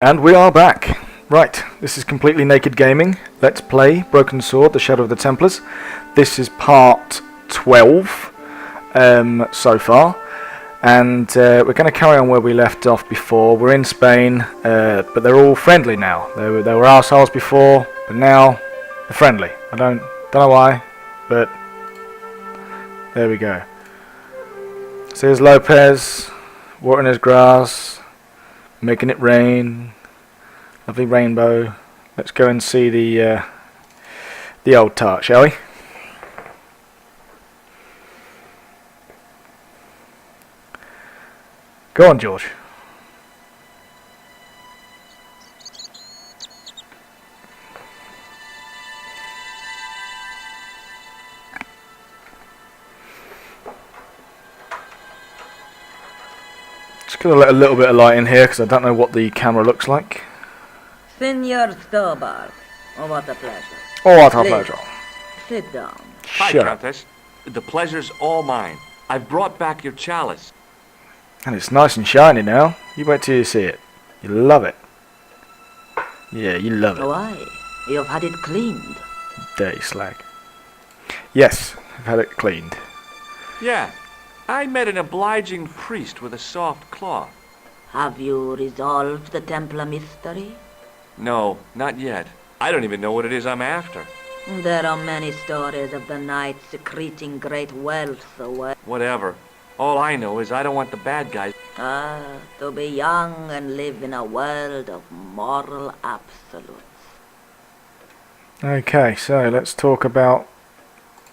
And we are back. Right, this is Completely Naked Gaming. Let's play Broken Sword, The Shadow of the Templars. This is part 12 so far. And we're going to carry on where we left off before. We're in Spain, but they're all friendly now. They were arseholes before, but now they're friendly. I don't know why, but there we go. So here's Lopez, watering his grass, making it rain. Lovely rainbow. Let's go and see the old tart, shall we? Go on, George. Just gonna let a little bit of light in here because I don't know what the camera looks like. Senor Stobar, oh, what a pleasure. Oh, what a pleasure. Sit down. Hi, Sure. Countess. The pleasure's all mine. I've brought back your chalice. And it's nice and shiny now. You wait till you see it. You love it. Yeah, you love it. Why? You've had it cleaned. Dirty slag. Yes, I've had it cleaned. Yeah, I met an obliging priest with a soft cloth. Have you resolved the Templar mystery? No, not yet. I don't even know what it is I'm after. There are many stories of the knights secreting great wealth away. Whatever. All I know is I don't want the bad guys. To be young and live in a world of moral absolutes. Okay, so let's talk about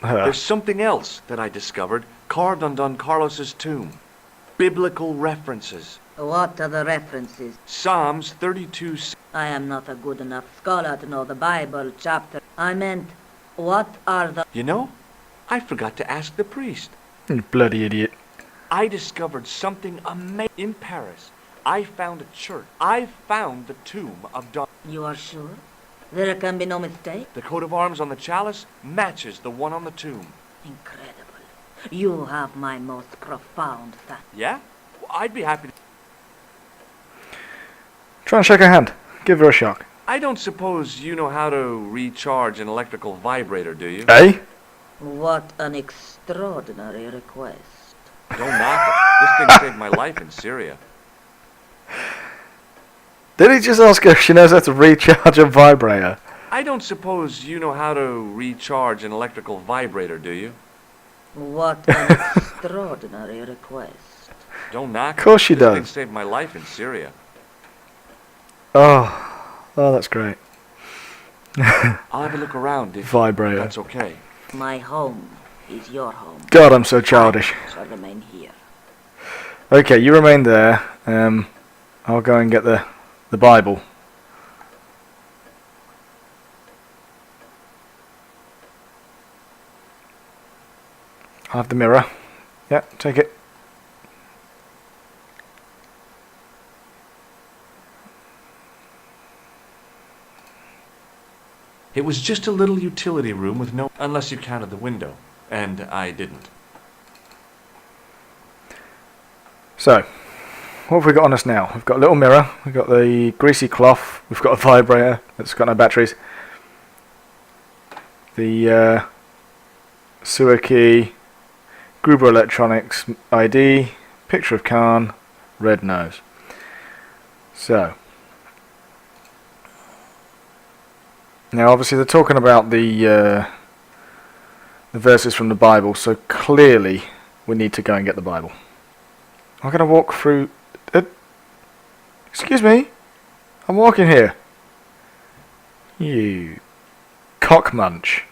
her. There's something else that I discovered carved on Don Carlos's tomb. Biblical references. What are the references? Psalms 32. I am not a good enough scholar to know the Bible chapter. I meant, what are the... You know, I forgot to ask the priest. You bloody idiot. I discovered something amazing in Paris. I found a church. I found the tomb of Don. You are sure? There can be no mistake? The coat of arms on the chalice matches the one on the tomb. Incredible. You have my most profound thanks. Yeah? Well, I'd be happy to... Try and shake her hand. Give her a shock. I don't suppose you know how to recharge an electrical vibrator, do you? Eh? What an extraordinary request. Don't knock it. This thing saved my life in Syria. Did he just ask her if she knows how to recharge a vibrator? I don't suppose you know how to recharge an electrical vibrator, do you? What an extraordinary request. Don't knock it. Of course she This does. thing saved my life in Syria. Oh, that's great. I'll have a look around if Vibrator. that's okay. My home is your home. God, I'm so childish. I shall remain here. Okay, you remain there. I'll go and get the Bible. I'll have the mirror. Yeah, take it. It was just a little utility room with no... Unless you counted the window. And I didn't. So, what have we got on us now? We've got a little mirror, we've got the greasy cloth, we've got a vibrator that's got no batteries, the sewer key, Gruber Electronics ID, picture of Khan, red nose. So, now obviously they're talking about the verses from the Bible, so clearly we need to go and get the Bible. I'm going to walk through... excuse me? I'm walking here. You cock munch.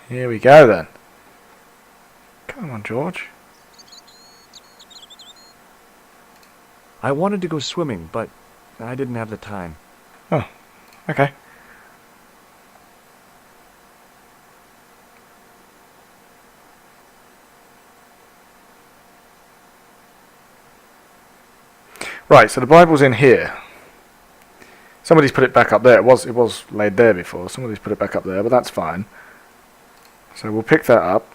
Here we go then. Come on, George. I wanted to go swimming, but I didn't have the time. Oh, okay. Right, so the Bible's in here. Somebody's put it back up there. It was laid there before. Somebody's put it back up there, but that's fine. So we'll pick that up.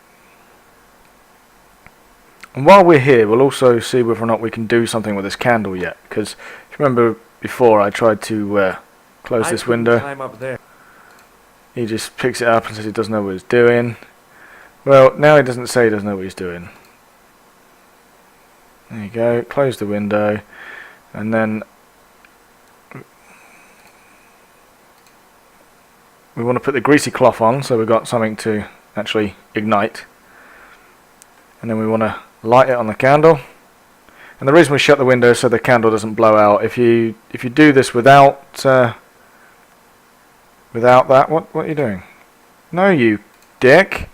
And while we're here, we'll also see whether or not we can do something with this candle yet. Because if you remember before, I tried to close this window. Climb up there. He just picks it up and says he doesn't know what he's doing. Well, now he doesn't say he doesn't know what he's doing. There you go. Close the window, and then we want to put the greasy cloth on, so we've got something to actually ignite. And then we want to light it on the candle. And the reason we shut the window is so the candle doesn't blow out. If you do this without that, what are you doing? No, you dick.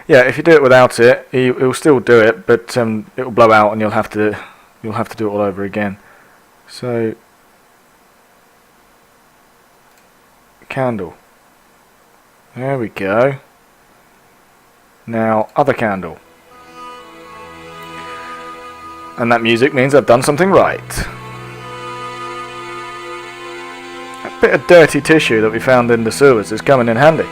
Yeah, if you do it without it, he'll still do it, but it will blow out, and you'll have to do it all over again. So, candle. There we go. Now, other candle. And that music means I've done something right. A bit of dirty tissue that we found in the sewers is coming in handy.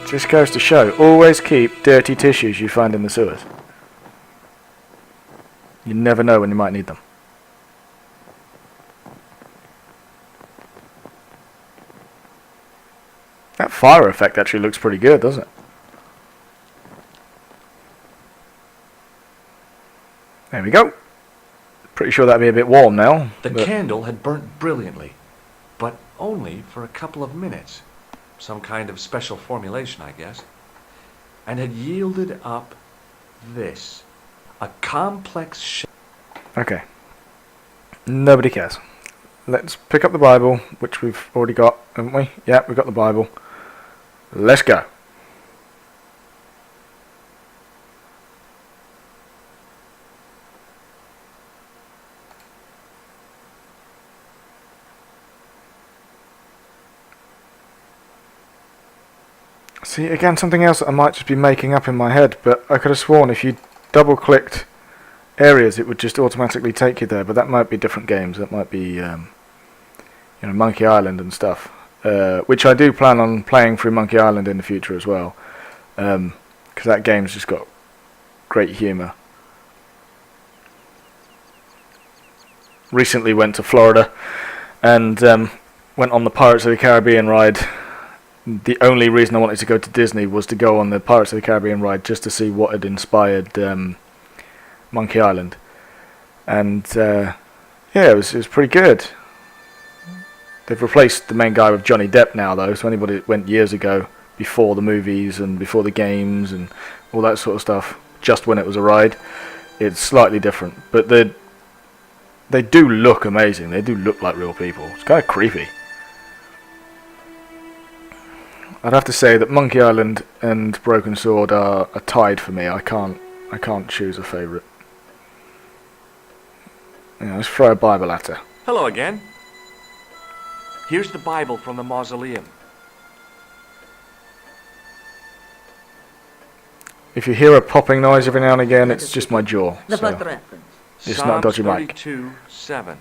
Just goes to show, always keep dirty tissues you find in the sewers. You never know when you might need them. That fire effect actually looks pretty good, doesn't it? There we go. Pretty sure that'd be a bit warm now. The candle had burnt brilliantly, but only for a couple of minutes. Some kind of special formulation, I guess. And had yielded up this. A complex shape. Okay. Nobody cares. Let's pick up the Bible, which we've already got, haven't we? Yeah, we've got the Bible. Let's go. See, again, something else that I might just be making up in my head, but I could have sworn if you double-clicked areas, it would just automatically take you there, but that might be different games. That might be, Monkey Island and stuff, which I do plan on playing through Monkey Island in the future as well, because that game's just got great humour. Recently went to Florida and went on the Pirates of the Caribbean ride. The only reason I wanted to go to Disney was to go on the Pirates of the Caribbean ride just to see what had inspired Monkey Island. And yeah, it was pretty good. They've replaced the main guy with Johnny Depp now, though, so anybody that went years ago, before the movies and before the games and all that sort of stuff, just when it was a ride, it's slightly different. But they do look amazing. They do look like real people. It's kind of creepy. I'd have to say that Monkey Island and Broken Sword are tied for me. I can't choose a favourite. Yeah, let's throw a Bible at her. Hello again. Here's the Bible from the mausoleum. If you hear a popping noise every now and again, it's just my jaw. The So first reference. it's not a dodgy mic. 32:7.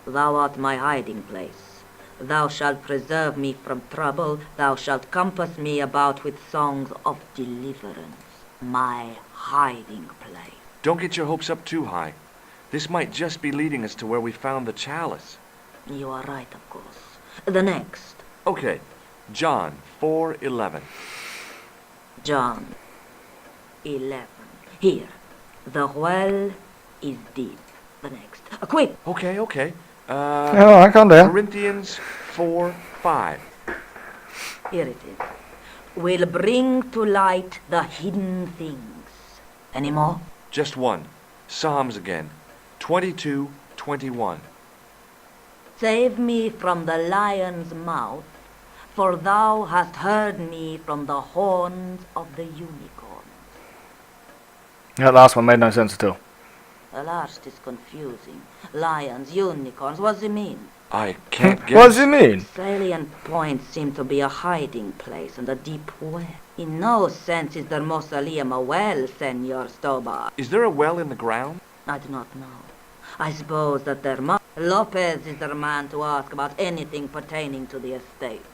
Thou art my hiding place. Thou shalt preserve me from trouble. Thou shalt compass me about with songs of deliverance. My hiding place. Don't get your hopes up too high. This might just be leading us to where we found the chalice. You are right, of course. The next. Okay, John 4:11. John 11. Here. The well is deep. The next. Quick! Okay. Oh, I calm down. Corinthians 4:5. Here it is. Will bring to light the hidden things. Any more? Just one. Psalms again. 22:21. Save me from the lion's mouth, for thou hast heard me from the horns of the unicorn. That last one made no sense at all. The last is confusing. Lions, unicorns, what does it mean? I can't guess. What does it mean? Salient points seem to be a hiding place and a deep well. In no sense is the mausoleum a well, Senor Stobar. Is there a well in the ground? I do not know. I suppose that there must. Lopez is the man to ask about anything pertaining to the estate.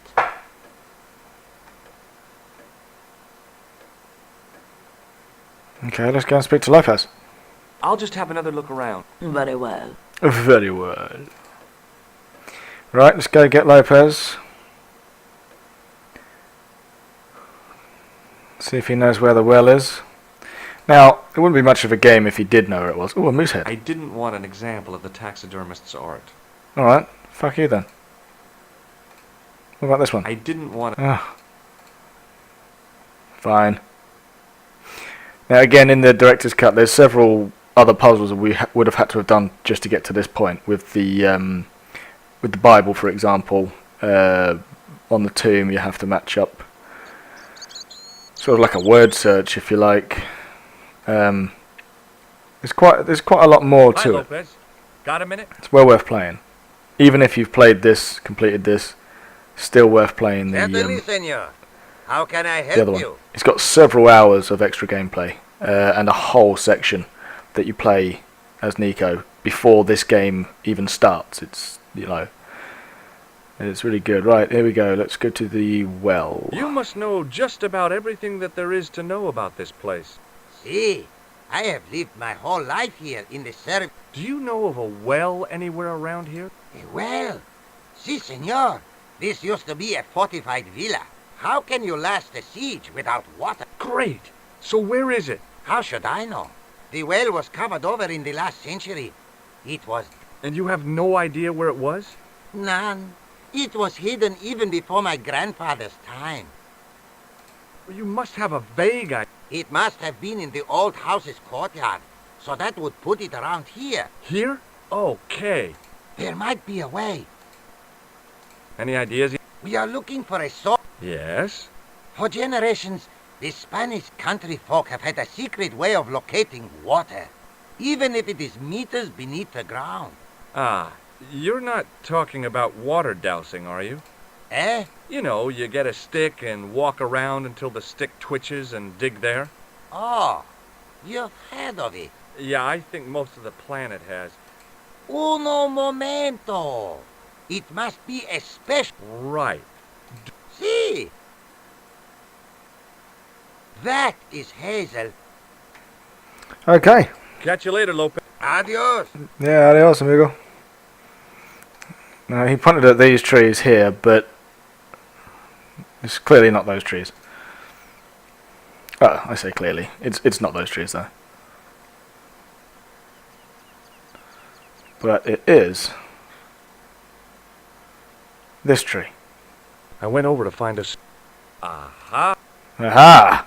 Okay, let's go and speak to Lopez. I'll just have another look around. Very well. Very well. Right, let's go get Lopez. See if he knows where the well is. Now, it wouldn't be much of a game if he did know where it was. Ooh, a moose head. I didn't want an example of the taxidermist's art. Alright, fuck you then. What about this one? I didn't want... Ah. Fine. Now again, in the director's cut, there's several other puzzles that we would have had to have done just to get to this point. With the Bible, for example, on the tomb, you have to match up. Sort of like a word search, if you like. There's quite a lot more Hi, to it. Lopez. Got a minute? It's well worth playing. Even if you've played this, completed this, still worth playing Certainly, senor. How can I the other help one. you? It's got several hours of extra gameplay and a whole section that you play as Nico before this game even starts. It's, you know, it's really good. Right, here we go. Let's go to the well. You must know just about everything that there is to know about this place. See, I have lived my whole life here in the service. Do you know of a well anywhere around here? Well, si, senor. This used to be a fortified villa. How can you last a siege without water? Great! So where is it? How should I know? The well was covered over in the last century. It was And you have no idea where it was? none. It was hidden even before my grandfather's time. You must have a vague idea. It must have been in the old house's courtyard, so that would put it around here. Here? Okay. There might be a way. Any ideas? We are looking for a source. Yes? For generations, the Spanish country folk have had a secret way of locating water, even if it is meters beneath the ground. Ah, you're not talking about water dousing, are you? Eh? You know, you get a stick and walk around until the stick twitches and dig there. Oh, you've heard of it. Yeah, I think most of the planet has. Uno momento. It must be a special... Right. See? That is Hazel. Okay. Catch you later, Lopez. Adios. Yeah, adios, amigo. Now, he pointed at these trees here, but it's clearly not those trees. Oh, I say clearly. It's not those trees, though. But it is this tree. I went over to find us. Aha! Aha!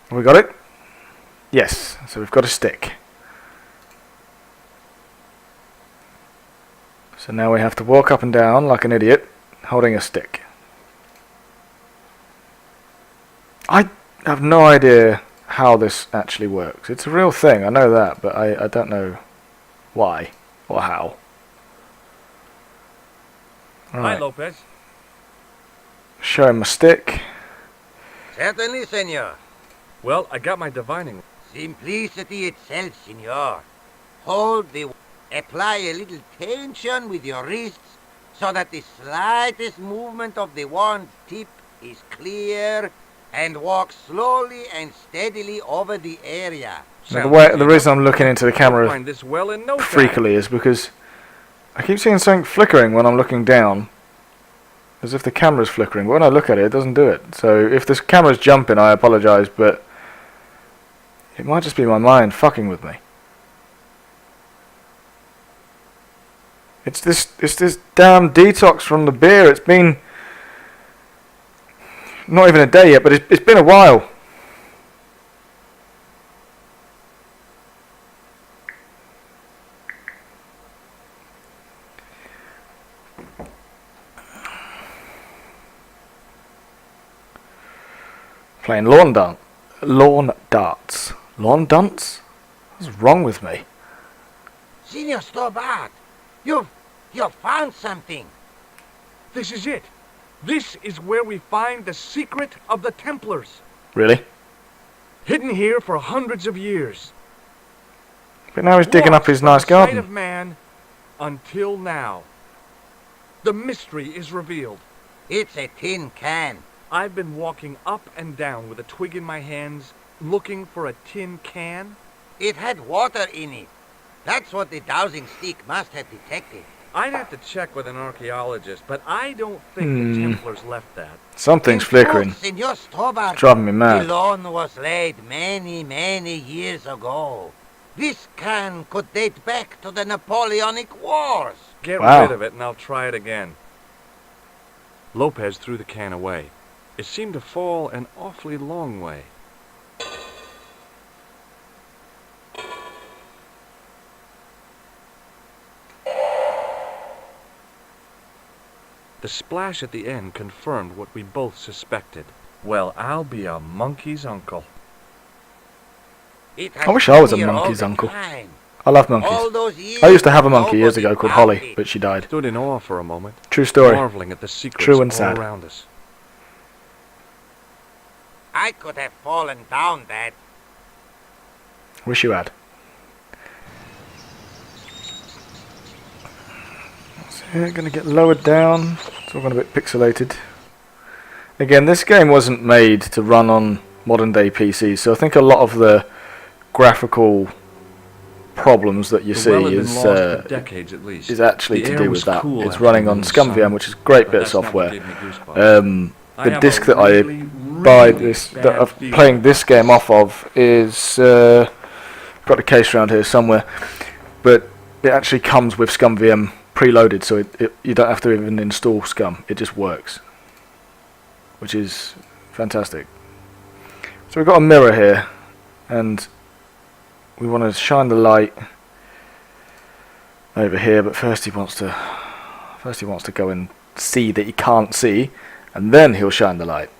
Have we got it? Yes, so we've got a stick. So now we have to walk up and down like an idiot, holding a stick. I have no idea how this actually works. It's a real thing, I know that, but I don't know why or how. Hi, Right, Lopez. show him my stick. Certainly, senor. Well, I got my divining. Simplicity itself, senor. Hold the... Apply a little tension with your wrists so that the slightest movement of the wand tip is clear, and walk slowly and steadily over the area. Now, the reason I'm looking into the camera Find this well in no time. freakily is because I keep seeing something flickering when I'm looking down, as if the camera's flickering, but when I look at it, it doesn't do it. So if this camera's jumping, I apologise, but it might just be my mind fucking with me. It's this damn detox from the beer. It's been not even a day yet, but it's been a while. Playing lawn darts. Lawn dance? What's wrong with me? Senor Stobart, you've found something. This is it. This is where we find the secret of the Templars. Really? Hidden here for hundreds of years. But now he's digging up Lost his from nice the sight of garden. man until now. The mystery is revealed. It's a tin can. I've been walking up and down with a twig in my hands, looking for a tin can. It had water in it. That's what the dowsing stick must have detected. I'd have to check with an archaeologist, but I don't think the Templars left that. Something's In flickering. truth, Senor Stobart, It's driving me mad. the loan was laid many, many years ago. This can could date back to the Napoleonic Wars. Get Wow. rid of it and I'll try it again. Lopez threw the can away. It seemed to fall an awfully long way. The splash at the end confirmed what we both suspected. Well, I'll be a monkey's uncle. It I has wish I was a been here monkey's all the uncle. time. I love All monkeys. those years, I used to have a monkey years ago nobody called found Holly, it. but she died. Stood in awe for a moment, True story. marveling at the secrets True and all sad. around us. I could have fallen down that. Wish you had. So yeah, going to get lowered down. It's all gone a bit pixelated. Again, this game wasn't made to run on modern day PCs, so I think a lot of the graphical problems that you The see well had been is lost for decades at least. is actually The to air do was with that. cool It's after running the on moon's ScumVM, sun, which is a great but bit of that's not what software. gave me goosebumps. I The have disc a that I really, buy really this that bad I'm feeling playing this about game off of is got a case around here somewhere, but it actually comes with ScumVM preloaded, so you don't have to even install Scum. It just works, which is fantastic. So we've got a mirror here, and we want to shine the light over here, but first he wants to go and see that he can't see, and then he'll shine the light.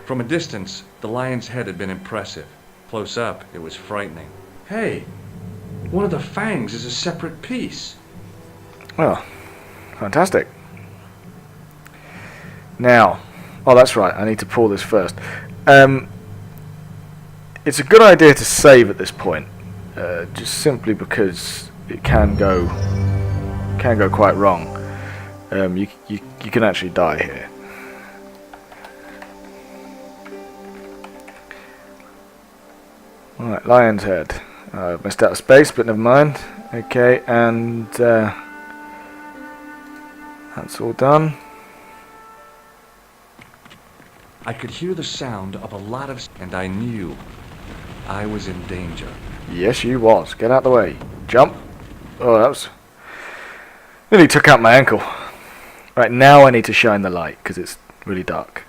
From a distance, the lion's head had been impressive. Close up, it was frightening. Hey, one of the fangs is a separate piece. Well, fantastic. Now, oh that's right, I need to pull this first. It's a good idea to save at this point, just simply because it can go quite wrong. You can actually die here. Alright, lion's head. Missed out of space, but never mind. Okay, and that's all done. I could hear the sound of a lot of... and I knew I was in danger. Yes, you was. Get out the way. Jump. Oh, that was... nearly took out my ankle. Right, now I need to shine the light, because it's really dark.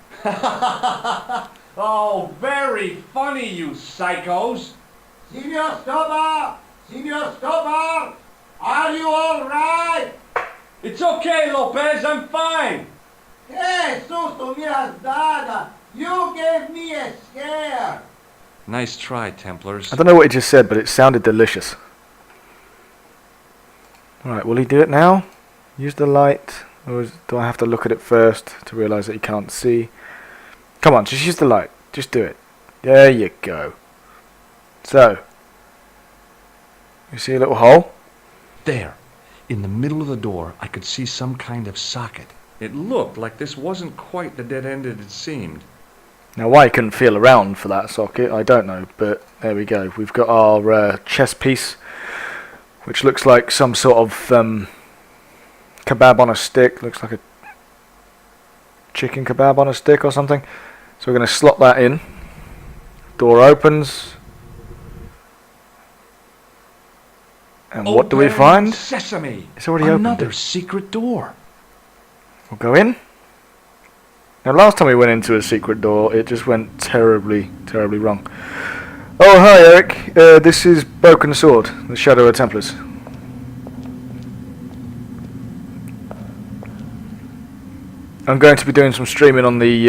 Oh, very funny, you psychos! Senor Stobart! Senor Stobart! Are you all right? It's okay, Lopez, I'm fine! Hey, susto me has dado! You gave me a scare! Nice try, Templars. I don't know what he just said, but it sounded delicious. Alright, will he do it now? Use the light? Or do I have to look at it first to realise that he can't see? Come on, just use the light. Just do it. There you go. So, you see a little hole? There, in the middle of the door, I could see some kind of socket. It looked like this wasn't quite the dead end it had seemed. Now why I couldn't feel around for that socket, I don't know, but there we go. We've got our chess piece, which looks like some sort of kebab on a stick. Looks like a chicken kebab on a stick or something. So we're going to slot that in. Door opens. And what do we Open find? Sesame! It's already opened. Another secret door. We'll go in. Now last time we went into a secret door, it just went terribly, terribly wrong. Oh hi Eric, this is Broken Sword, the Shadow of Templars. I'm going to be doing some streaming on the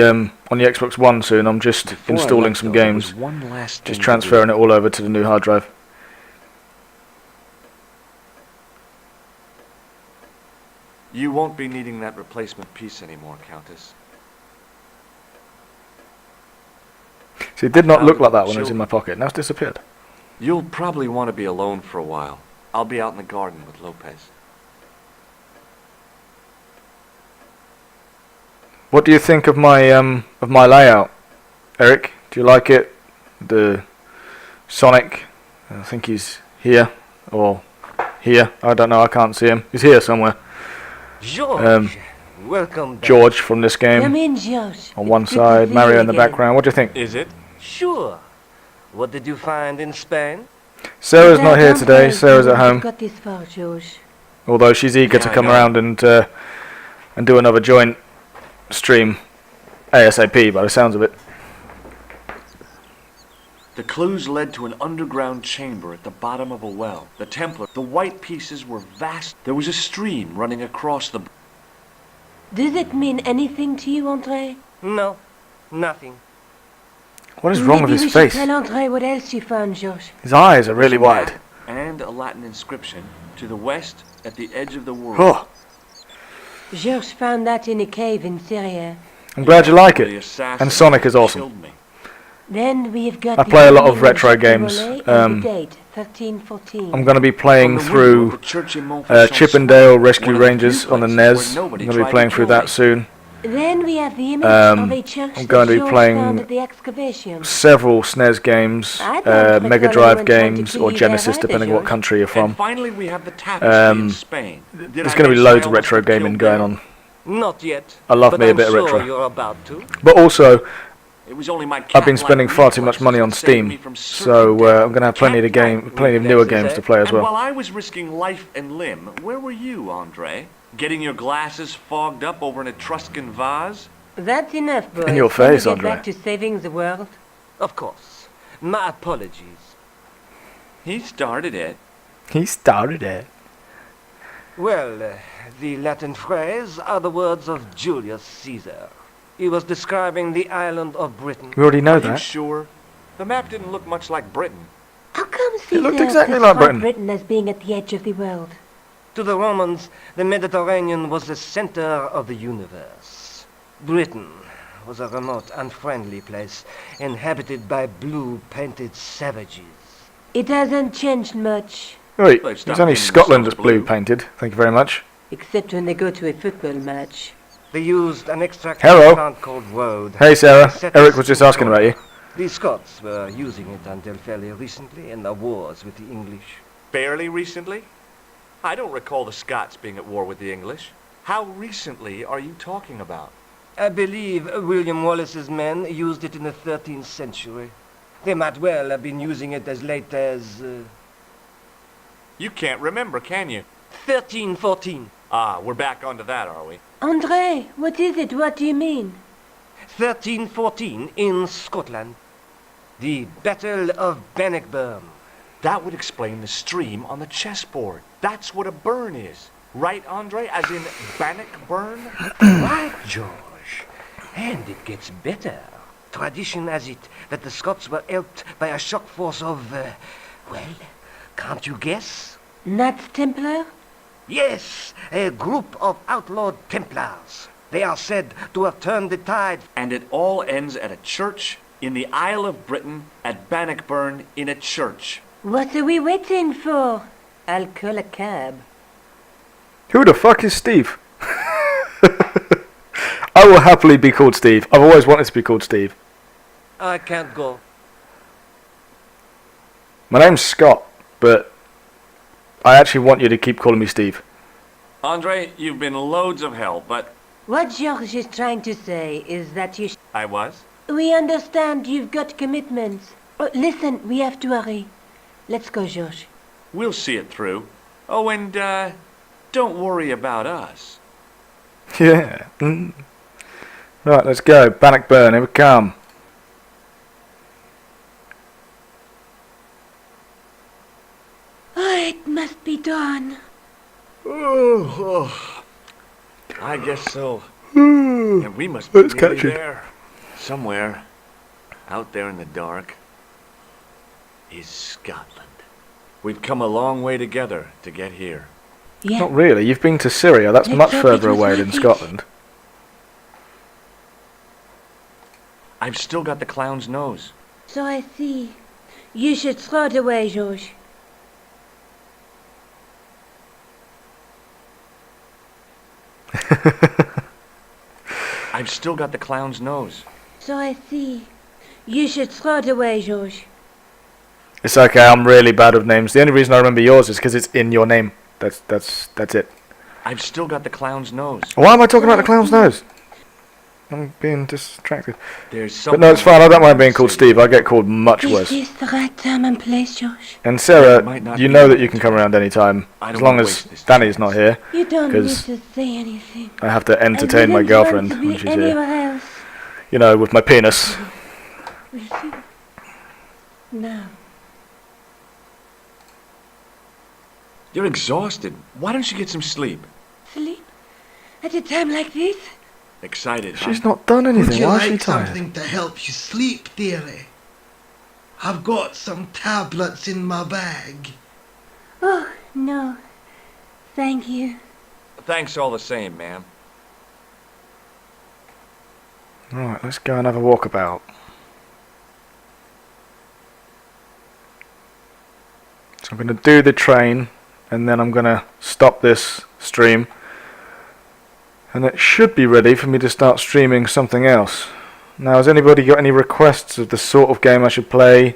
Xbox One soon. I'm just Before I installing left, some though, there games, was one last thing just to transferring do. it all over to the new hard drive. You won't be needing that replacement piece anymore, Countess. See, it did not look like that when it was She'll- in my pocket. Now it's disappeared. You'll probably want to be alone for a while. I'll be out in the garden with Lopez. What do you think of my layout, Eric? Do you like it? The Sonic, I think he's here or here. I don't know. I can't see him. He's here somewhere. George, welcome back. George from this game Come in, George. on It's one good to side, see Mario you in the again. background. What do you think? Is it? Sure. What did you find in Spain? Sarah's But not here don't today. worry, Sarah's you at wouldn't home, have got this far, George. although she's eager to Yeah, I come know. around and do another joint stream ASAP by the sounds of it. The clues led to an underground chamber at the bottom of a well. The Templar, the white pieces were vast. There was a stream running across the... Does it mean anything to you, Andre? No, nothing. What is wrong with Maybe his we face? should tell Andre what else you found, George. His eyes are really wide. And a Latin inscription to the west at the edge of the world. Oh, George found that in a cave in Syria. I'm glad you like The it. assassin And Sonic is awesome. killed me. Then we have got I the play a lot of name retro Jacques games. Relais and the date, 1314. I'm going to be playing From the window of through the church in Montfaucon Chippendale Square, Rescue one of the Rangers few on the places NES. where I'm nobody going to be tried playing through kill that me. soon. Then we have the image Um, of a church I'm going to that be George playing found at the excavation. Several SNES games, I don't Mega recall Drive anyone trying to games, kill or you Genesis, there either, depending what George. country you're from. And finally we have the tapestry in Spain. Did There's I going to be mention loads I of almost retro got killed gaming going there? on. Not yet. I love but me a I'm bit of sure retro. you're about to. But also, It was only my I've been cat-like spending far too much reflexes money on that saved me Steam, from so certain death. I'm going to have plenty of newer games to play as And while well. I was risking life and limb, where were you, Andre? Getting your glasses fogged up over an Etruscan vase? That's enough, boy. In your Can we face, get Andre. back to saving the world? Of course. My apologies. He started it. He started it. Well, the Latin phrase are the words of Julius Caesar. He was describing the island of Britain. We already know Are you that. sure? The map didn't look much like Britain. How come Caesar looked exactly described like Britain. Britain as being at the edge of the world? To the Romans, the Mediterranean was the center of the universe. Britain was a remote, unfriendly place, inhabited by blue-painted savages. It hasn't changed much, Wait, They've it's stopped only painting Scotland that's themselves blue. blue painted. Thank you very much. except when they go to a football match. They used an extract Hello. plant called woad. Hey Sarah, Set Eric this was just in asking about you. The Scots were using it until fairly recently in the wars with the English. Barely recently? I don't recall the Scots being at war with the English. How recently are you talking about? I believe William Wallace's men used it in the 13th century. They might well have been using it as late as You can't remember, can you? 1314. Ah, we're back onto that, are we? Andre, what is it? What do you mean? 1314 in Scotland. The Battle of Bannockburn. That would explain the stream on the chessboard. That's what a burn is. Right, Andre? As in Bannockburn? Right, George. And it gets better. Tradition has it that the Scots were helped by a shock force of, well, can't you guess? Knights Templar? Yes, a group of outlawed Templars. They are said to have turned the tide. And it all ends at a church in the Isle of Britain at Bannockburn in a church. What are we waiting for? I'll call a cab. Who the fuck is Steve? I will happily be called Steve. I've always wanted to be called Steve. I can't go. My name's Scott, but I actually want you to keep calling me Steve. Andre, you've been loads of help, but What George is trying to say is that you... I was. We understand you've got commitments. Oh, listen, we have to hurry. Let's go, George. We'll see it through. Oh, and, don't worry about us. Yeah. Right, let's go. Bannockburn, here we come. Oh, it must be dawn. I guess so. And we must be Let's nearly catch it. there. Somewhere, out there in the dark, is Scotland. We've come a long way together to get here. Yeah. Not really. You've been to Syria. That's Let's much hope further it was away worth than it. Scotland. I've still got the clown's nose. So I see. You should throw it away, George. I I've still got the clown's nose. So I see. You should throw it away, George. It's okay, I'm really bad with names. The only reason I remember yours is because it's in your name. That's it. I've still got the clown's nose. Why am I talking about the clown's nose? I'm being distracted. There's But something. no, it's fine. I don't mind being called Steve. I get called much This worse. is the right time and place, George. And It Sarah, might not you be know the that you right can come time. around any time, I as don't long wanna as waste this Danny's chance. not here. You don't need 'Cause to say anything. I have to entertain I my wouldn't girlfriend want to when be she's here. anywhere else. You know, with my penis. Will you? No. You're exhausted. Why don't you get some sleep? Sleep? At a time like this? Excited, huh? She's not done Would anything. you Why is she like tired? something to help you sleep, dearie? I've got some tablets in my bag. Oh, no. Thank you. Thanks all the same, ma'am. Right, let's go and have a walkabout. So I'm going to do the train, and then I'm going to stop this stream. And it should be ready for me to start streaming something else. Now, has anybody got any requests of the sort of game I should play?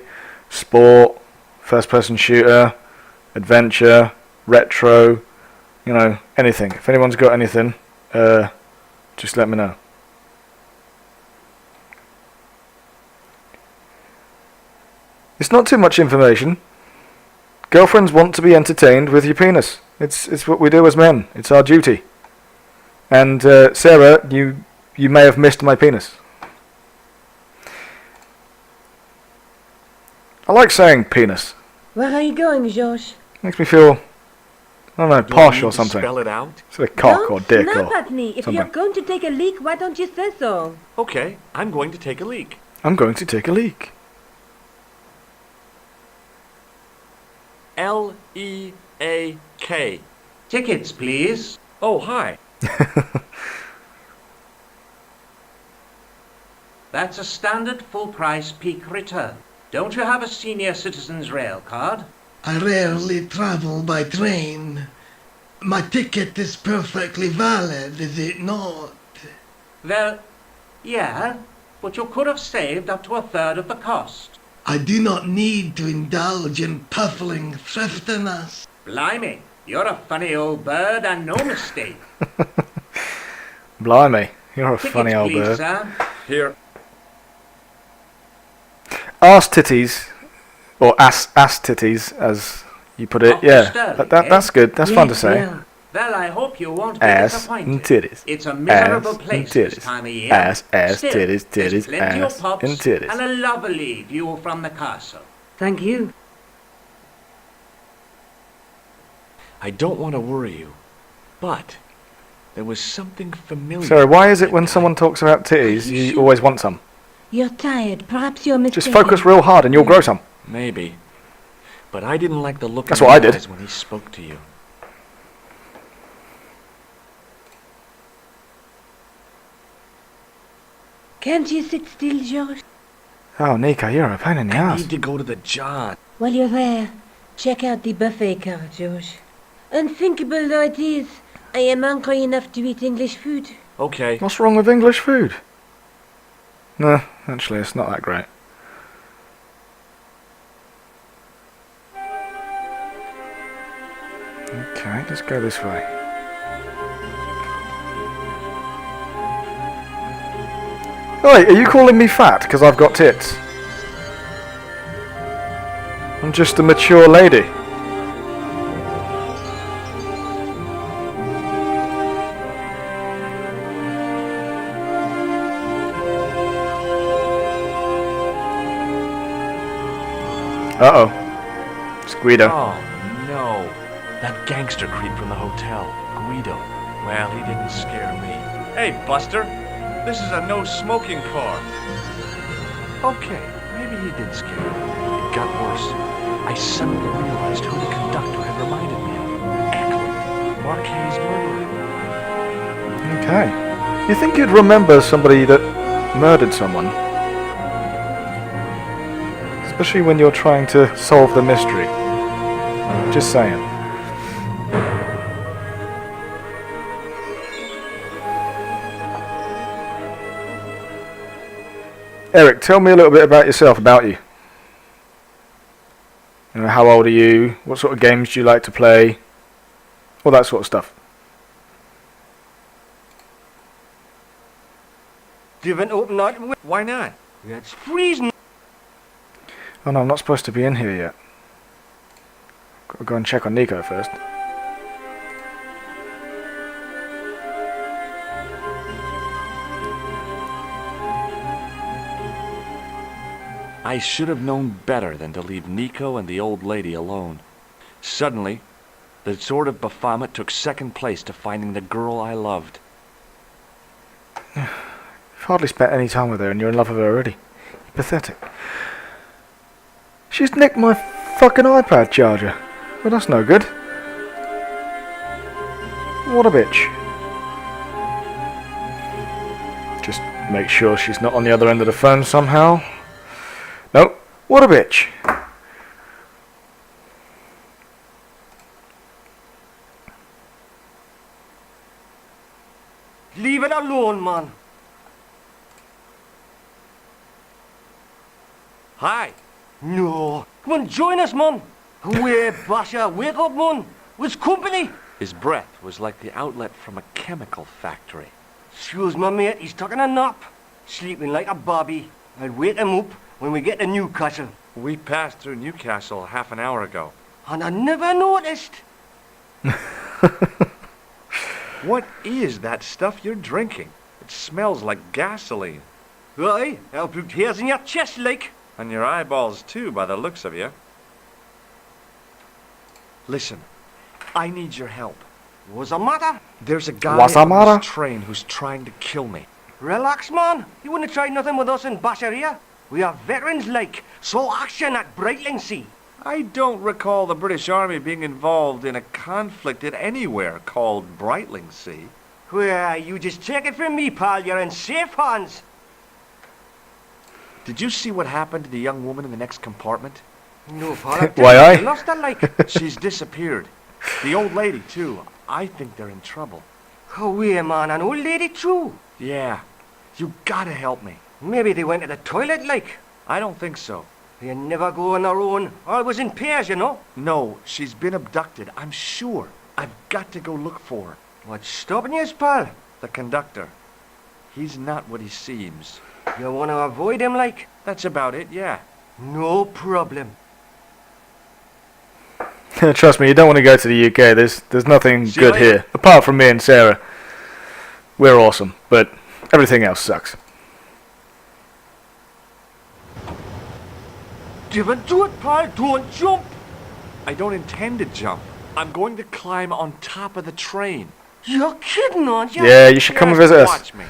Sport, first-person shooter, adventure, retro, you know, anything. If anyone's got anything, just let me know. It's not too much information. Girlfriends want to be entertained with your penis. It's what we do as men. It's our duty. And Sarah, you may have missed my penis. I like saying penis. Where are you going, George? Makes me feel, I don't know, Do I posh need or to something. Spell it out? Sort of cock Don't or dick snap or at me. If something. you're going to take a leak, why don't you say so? Okay, I'm going to take a leak. I'm going to take a leak. L-E-A-K. Tickets, please. Oh, hi. That's a standard full-price peak return. Don't you have a senior citizen's rail card? I rarely travel by train. My ticket is perfectly valid, is it not? Well, yeah, but you could have saved up to a third of the cost. I do not need to indulge in puffling thriftiness. Blimey, you're a funny old bird and no mistake. Blimey, you're a Tickets, funny old please, bird. sir. Here. Arse titties, or ass titties, as you put it. Off the Yeah, sterling, that's good. That's fun to Yes, say. well, Well, I hope you won't be Ass disappointed. and titties. It's a miserable Ass and place this titties. time of year. Ass, Still, titties, there's titties, plenty ass of pubs and titties. and a lovely view from the castle. Thank you. I don't want to worry you, but there was something familiar. Sarah, why is it that when night. someone talks about titties, you always want some? You're tired. Perhaps you're mistaken. Just focus real hard and you'll grow some. Maybe. But I didn't like the look That's in what I his did. eyes when he spoke to you. Can't you sit still, George? Oh, Nika, you're a pain in the I ass. need to go to the John. While you're there, check out the buffet car, George. Unthinkable though it is, I am hungry enough to eat English food. Okay. What's wrong with English food? No, actually, it's not that great. Okay, let's go this way. Oi, are you calling me fat because I've got tits? I'm just a mature lady. Uh-oh. It's Guido. Oh, no. That gangster creep from the hotel, Guido. Well, he didn't scare me. Hey, Buster. This is a no-smoking car. Okay, maybe he did scare me. It got worse. I suddenly realized who the conductor had reminded me of. Eklund, Marquet's murderer. Okay. You think you'd remember somebody that murdered someone? Especially when you're trying to solve the mystery. Just saying. Eric, tell me a little bit about yourself, about you. You know, how old are you? What sort of games do you like to play? All that sort of stuff. Do you want to open that? Why not? It's freezing. Oh no, I'm not supposed to be in here yet. Gotta go and check on Nico first. I should have known better than to leave Nico and the old lady alone. Suddenly, the sword of Baphomet took second place to finding the girl I loved. You've hardly spent any time with her and you're in love with her already. Pathetic. She's nicked my fucking iPad charger. Well, that's no good. What a bitch. Just make sure she's not on the other end of the phone somehow. Nope. What a bitch. Leave it alone, man. Hi! No. Come on, join us, man. Away, Basha. Wake up, man. With company. His breath was like the outlet from a chemical factory. Excuse my mate, he's taking a nap. Sleeping like a bobby. I'll wake him up when we get to Newcastle. We passed through Newcastle half an hour ago. And I never noticed. What is that stuff you're drinking? It smells like gasoline. Aye, I'll put hairs in your chest like. And your eyeballs too, by the looks of you. Listen, I need your help. What's the matter? There's a guy What's the on matter? this train who's trying to kill me. Relax, man. You wouldn't try nothing with us in Basharia. We are veterans like, so action at Brightlingsea. I don't recall the British Army being involved in a conflict at anywhere called Brightlingsea. Well, you just take it from me, pal. You're in safe hands. Did you see what happened to the young woman in the next compartment? No, pal. Why, aye? Lost her like. She's disappeared. The old lady, too. I think they're in trouble. Oh, yeah, man. An old lady, too. Yeah. You gotta help me. Maybe they went to the toilet, like. I don't think so. They never go on their own. Always in pairs, you know. No, she's been abducted, I'm sure. I've got to go look for her. What's stopping you, pal? The conductor. He's not what he seems. You want to avoid him, like? That's about it, yeah. No problem. Trust me, you don't want to go to the UK. There's nothing See you good later. here. Apart from me and Sarah. We're awesome, but everything else sucks. Don't do it, pal. Don't jump. I don't intend to jump. I'm going to climb on top of the train. You're kidding, aren't you? Yeah, you should come and Just visit us. watch me.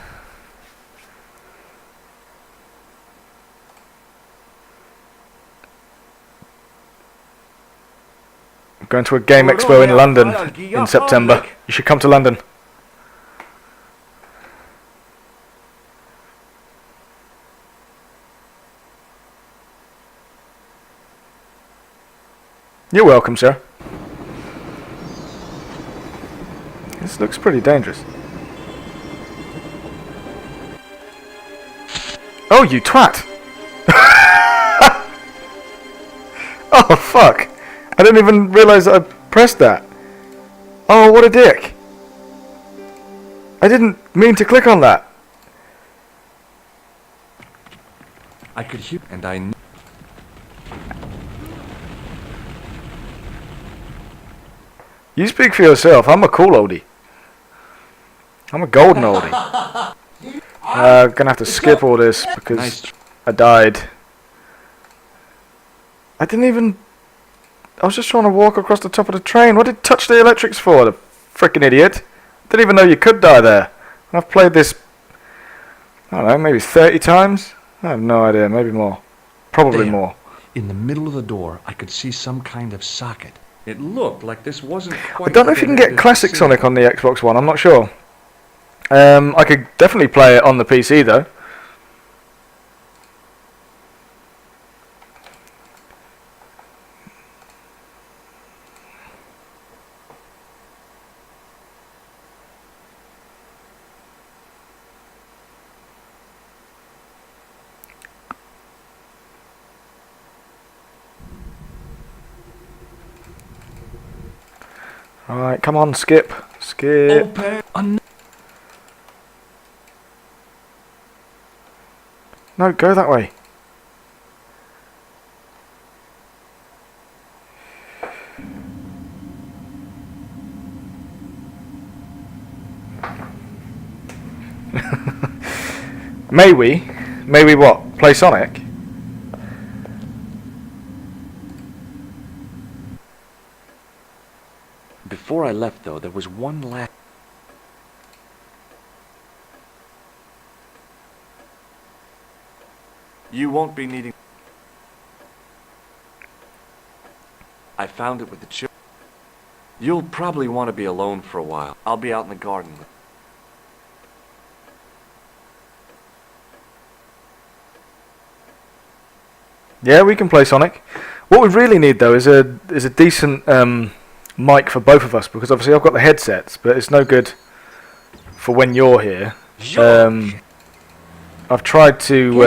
I'm going to a game Hold expo on in there, London pal. I'll give you in a September. hand, You should come to London. You're welcome, sir. This looks pretty dangerous. Oh, you twat! Oh, fuck! I didn't even realise that I pressed that. Oh, what a dick! I didn't mean to click on that. I could hear, and I knew. You speak for yourself. I'm a cool oldie. I'm a golden oldie. Gonna have to skip all this because Nice. I died. I didn't even... I was just trying to walk across the top of the train. What did touch the electrics for, the frickin' idiot? Didn't even know you could die there. I've played this, I don't know, maybe 30 times? I have no idea, maybe more. Probably There. more. In the middle of the door, I could see some kind of socket. It looked like this wasn't I quite. don't know if you can get Classic Sonic on the Xbox One, I'm not sure. I could definitely play it on the PC though. Alright, come on, skip. Skip. Open. No, go that way. May we? May we what? Play Sonic? Before I left, though, there was one last... You won't be needing... I found it with the children. You'll probably want to be alone for a while. I'll be out in the garden. Yeah, we can play Sonic. What we really need though is a decent mic for both of us, because obviously I've got the headsets, but it's no good for when you're here. I've tried to.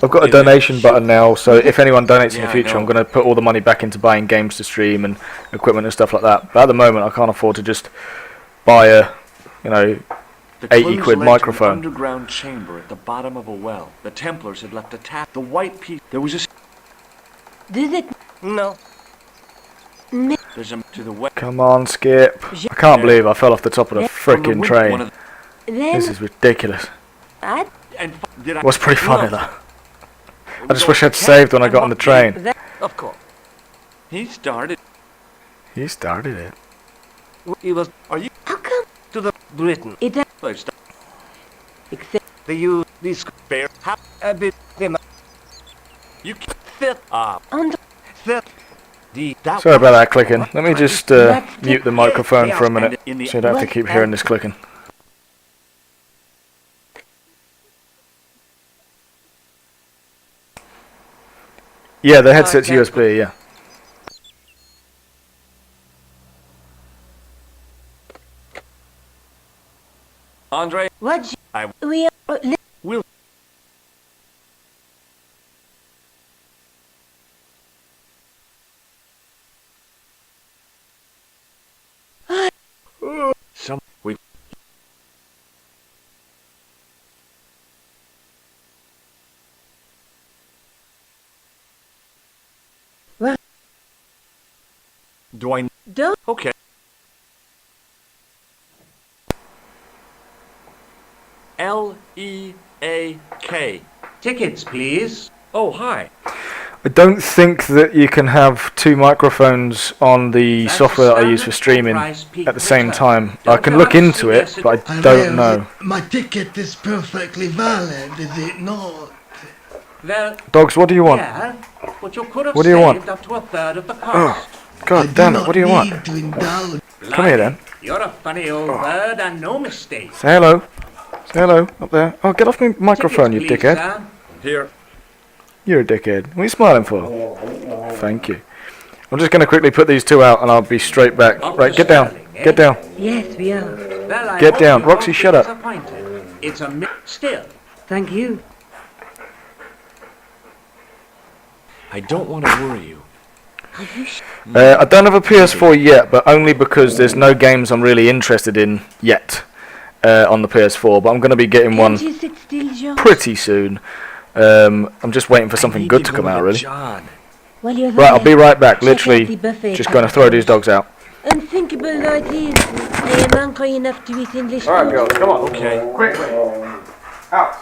I've got a donation button now, so if anyone donates in the future, I'm going to put all the money back into buying games to stream and equipment and stuff like that. But at the moment, I can't afford to just buy a, you know, The 80 clues quid led to an microphone. underground chamber at the bottom of a well. The Templars had left a tap. The white piece. There was a. Did it? No. There's a to the west. Come on, Skip. I can't believe I fell off the top of the frickin' train. This is ridiculous. Did I? It was pretty funny though. I just So wish I'd Ken saved when I and got on the Bucky- train. Of course. He started. He started it. It was Are you? How come to the Britain. it Like, stop. except They use this Bear. a bit them You can't. fit on fit the that Sorry about that clicking. Let me just mute the microphone for a minute, so you don't have to keep hearing this clicking. Yeah, the headset's USB, yeah. Andre. what I we are will. Some we. What? Do I? don't Okay. Leak. Tickets, please. Oh, hi. I don't think that you can have two microphones on the That's software that I use standard for streaming price peak at the same return. time. I Don't can you look have into it, suggested- but I I'm don't aware know. My ticket is perfectly valid, is it not? Well, Dogs, what do you want? yeah, but you could have What do you want? saved up to a third of the cost. Oh, I God do damn it, not what do you want? need to indulge. Come here then. You're a funny old bird and no mistake. Say hello. Say hello, up there. Oh, get off my microphone, you Tickets, please, dickhead. sir. Here. You're a dickhead. What are you smiling for? Thank you. I'm just going to quickly put these two out and I'll be straight back. Right, get down. Get down. yes we are. Well, I Get hope down. you Roxy, won't be shut up. disappointed. It's a still. Thank you. I don't want to worry you. I don't have a PS4 yet, but only because there's no games I'm really interested in yet on the PS4. But I'm going to be getting one Can't you sit still, George? pretty soon. I'm just waiting for something I need good to go come out, the really. John. While you're Right, I'll be there, right back. check out the Literally, buffet just going to throw these dogs out. Unthinkable though it is, I am hungry enough to eat English food. girls, come on. Okay. Quickly. Out.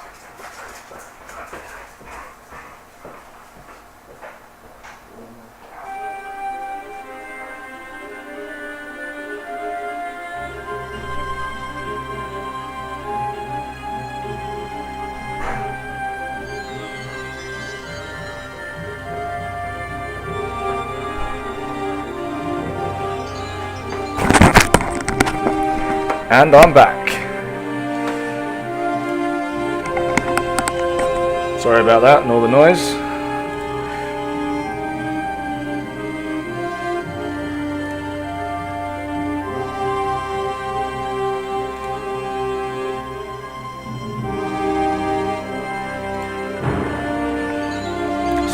And I'm back. Sorry about that and all the noise.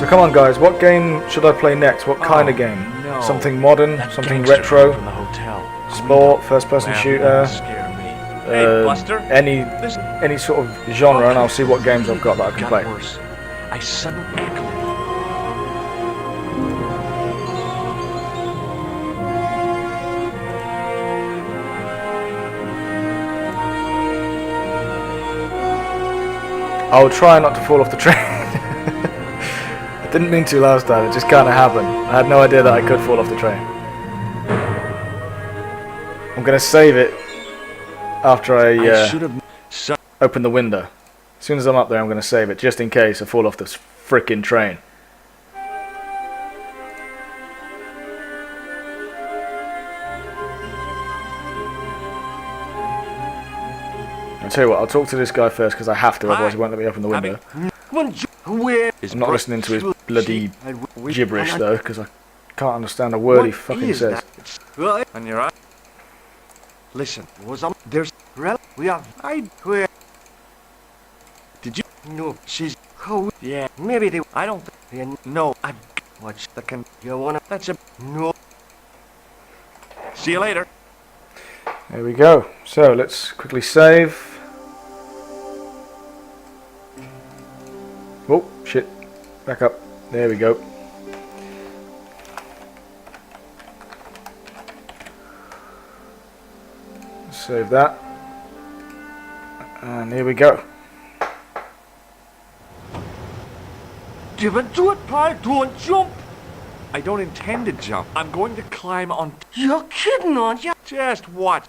So come on, guys. What game should I play next? What kind of Oh, game? no. Something modern, That something gangster retro, from the hotel. sport, first-person Well, shooter. scare me. Hey, Buster. Any sort of genre, and I'll see what games I've got that I can Got play. worse. I suddenly. I'll try not to fall off the train. I didn't mean to last time, it just kind of happened. I had no idea that I could fall off the train. I'm going to save it after I should have. open the window. As soon as I'm up there, I'm going to save it, just in case I fall off this frickin' train. I'll tell you what, I'll talk to this guy first, because I have to, otherwise he won't let me open the window. Where I'm not listening to his bloody gibberish, though, because I can't understand a word he fucking says. On your eye. Listen, there's we are where did you no she's yeah maybe they I don't no I watch the you wanna that's a no see you later. There we go. So let's quickly save. Oh shit, back up. There we go. Save that. And here we go. Don't do it, Paul. Don't jump. I don't intend to jump. I'm going to climb on. You're kidding, aren't you? Just what?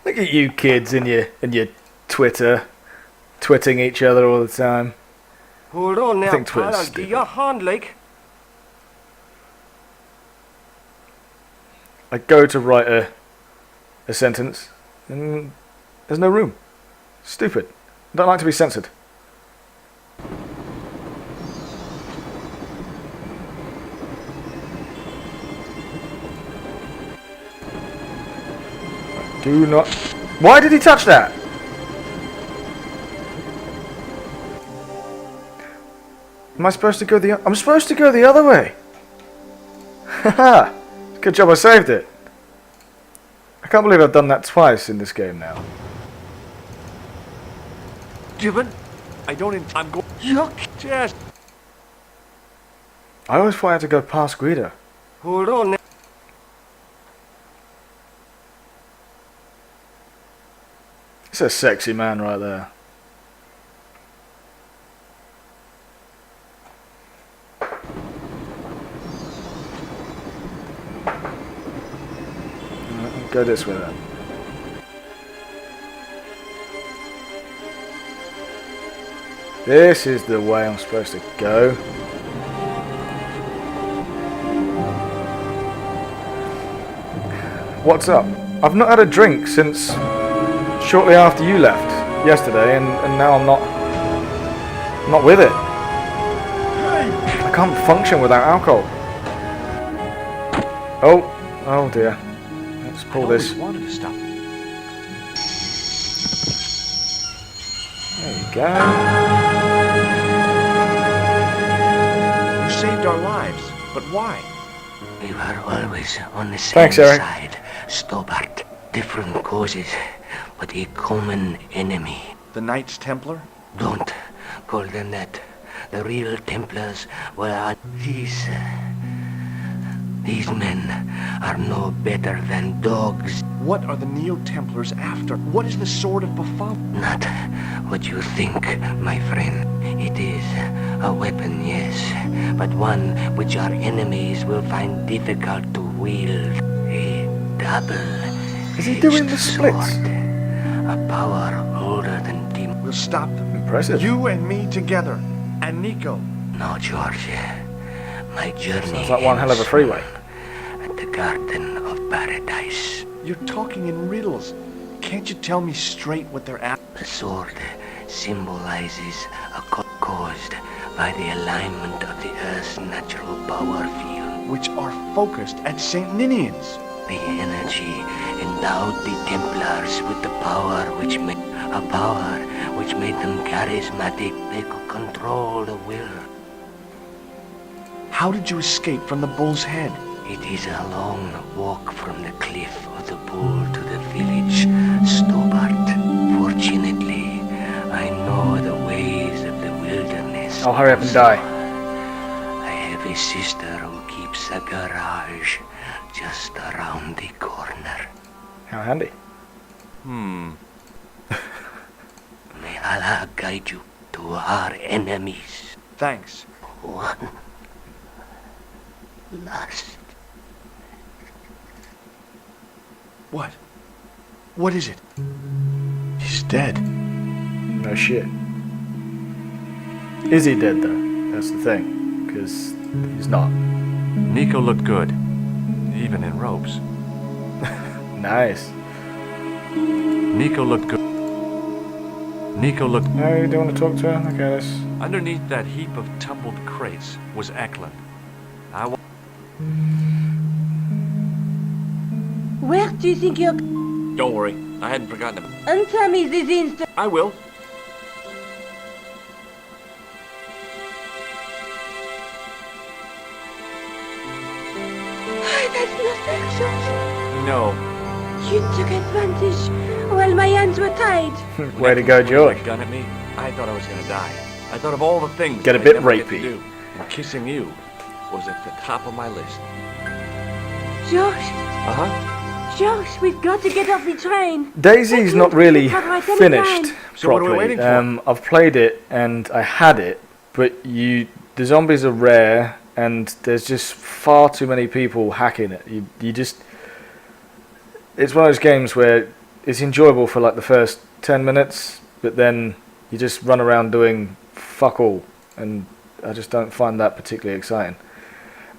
Look at you kids in your Twitter, twitting each other all the time. Hold on now, think Paul. Twitter's I'll stupid. give you a hand, like. I go to write a sentence, and there's no room. Stupid. I don't like to be censored. Do not. Why did he touch that? Am I supposed to go the? I'm supposed to go the other way. Haha. Good job I saved it. I can't believe I've done that twice in this game now. I don't. I'm going. You're Just. I always thought I had to go past Guido. hold on now. It's a sexy man right there. Go this way then. This is the way I'm supposed to go. What's up? I've not had a drink since shortly after you left yesterday, and now I'm not with it. I can't function without alcohol. Oh dear. Let's pull this. Wanted to stop. There you go. You saved our lives, but why? We were always on the same Thanks, Eric. side, Stobart. Different causes, but a common enemy. The Knights Templar? Don't call them that. The real Templars were these men are no better than dogs. What are the Neo-Templars after? What is the Sword of Baphomet? Not what you think, my friend. It is a weapon, yes, but one which our enemies will find difficult to wield. A double. Is he doing the splits? Sword. A power older than demons. We'll stop them. Impressive. You and me together. And Nico. No, George. My journey Sounds like one hell of a ends freeway. at the Garden of Paradise. You're talking in riddles. Can't you tell me straight what they're at? The sword symbolizes a caused by the alignment of the Earth's natural power field. Which are focused at St. Ninian's. The energy endowed the Templars with the power which made them charismatic. They could control the will. How did you escape from the bull's head? It is a long walk from the cliff of the bull to the village, Stobart. Fortunately, I know the ways of the wilderness. I'll hurry up and die. I have a sister who keeps a garage just around the corner. How handy. May Allah guide you to our enemies. Thanks. One last. What? What is it? He's dead. No shit. Is he dead though? That's the thing. Because he's not. Nico looked good, even in robes. Nice. Nico looked good. Nico looked... No, you don't want to talk to her? Okay, let's... Underneath that heap of tumbled crates was Eklund. Where do you think you're... Don't worry, I hadn't forgotten him. Answer me this instant. I will. That's not action. No. You took advantage while my hands were tied. Way to go, George. That gun at me, I thought I was gonna die. I thought of all the things Get a that bit I'd never get to rapey. do, and kissing you was at the top of my list. Josh, Uh-huh. Josh, we've got to get off the train. Daisy's not really finished So what are we properly. waiting for? I've played it and I had it, but the zombies are rare and there's just far too many people hacking it. You just... It's one of those games where it's enjoyable for like the first 10 minutes, but then you just run around doing fuck all, and I just don't find that particularly exciting.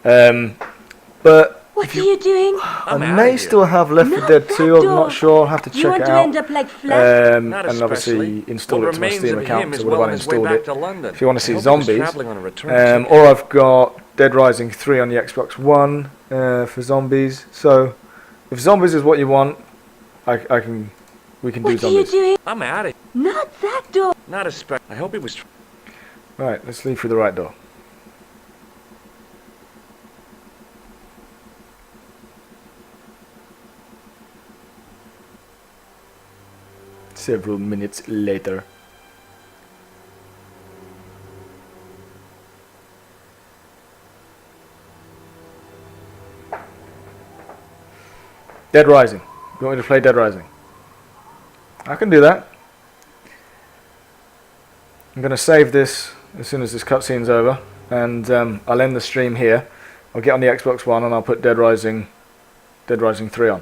But What are you doing? I may still have Left 4 Dead 2, I'm not sure, I'll have to You check want it to out. end up like Flash? Not And obviously especially. install What it to my remains Steam of account, him so is would have well on his way installed back it. to London. If you want to see I hope he was zombies, traveling on a return ticket. or I've got Dead Rising 3 on the Xbox One for zombies. So if zombies is what you want, we can do What are you zombies. doing? I'm out of here. Not that door. Not especially. I hope he was... Right, let's leave through the right door. Several minutes later. Dead Rising. You want me to play Dead Rising? I can do that. I'm going to save this as soon as this cutscene's over, and I'll end the stream here. I'll get on the Xbox One and I'll put Dead Rising 3 on.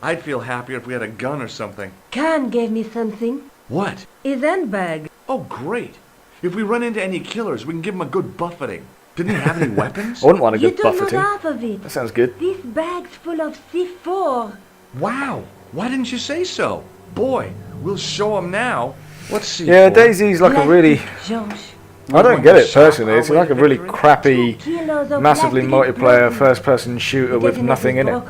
I'd feel happier if we had a gun or something. Khan gave me something. What? His handbag. Oh, great. If we run into any killers, we can give them a good buffeting. Didn't he have any weapons? I wouldn't want a You good don't know buffeting. half of it. That sounds good. This bag's full of C4. Wow. Why didn't you say so? Boy, we'll show them now. Let's see. Yeah, Daisy's like a really... Josh. I don't get it personally. It's like a really crappy, massively multiplayer first-person shooter with nothing in it.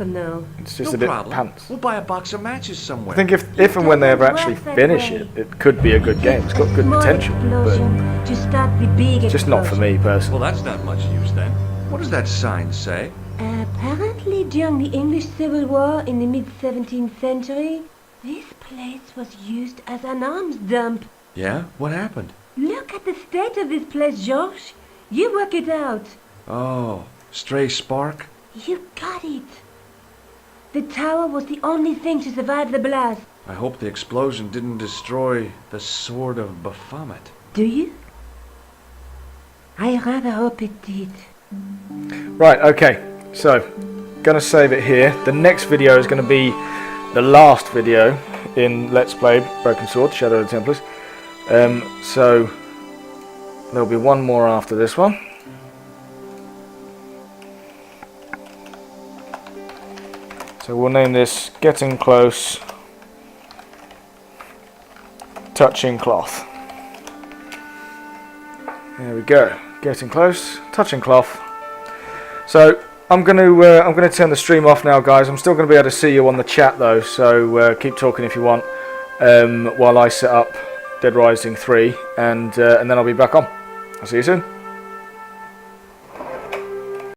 It's just No a bit problem. pants. We'll buy a box of matches somewhere. I think if and when they ever actually finish it, it could be a good game. It's got good potential, but To start the big just not for me personally. Well, that's not much use then. What does that sign say? Apparently, during the English Civil War in the mid-17th century, this place was used as an arms dump. Yeah? What happened? Look at the state of this place, George. You work it out. Oh, stray spark? You got it. The tower was the only thing to survive the blast. I hope the explosion didn't destroy the Sword of Baphomet. Do you? I rather hope it did. Right, okay. So, gonna save it here. The next video is gonna be the last video in Let's Play Broken Sword, Shadow of the Templars. So there'll be one more after this one. So we'll name this Getting Close, Touching Cloth. There we go. Getting Close, Touching Cloth. So I'm gonna turn the stream off now, guys. I'm still gonna be able to see you on the chat though, so keep talking if you want while I set up Dead Rising 3, and then I'll be back on. I'll see you soon.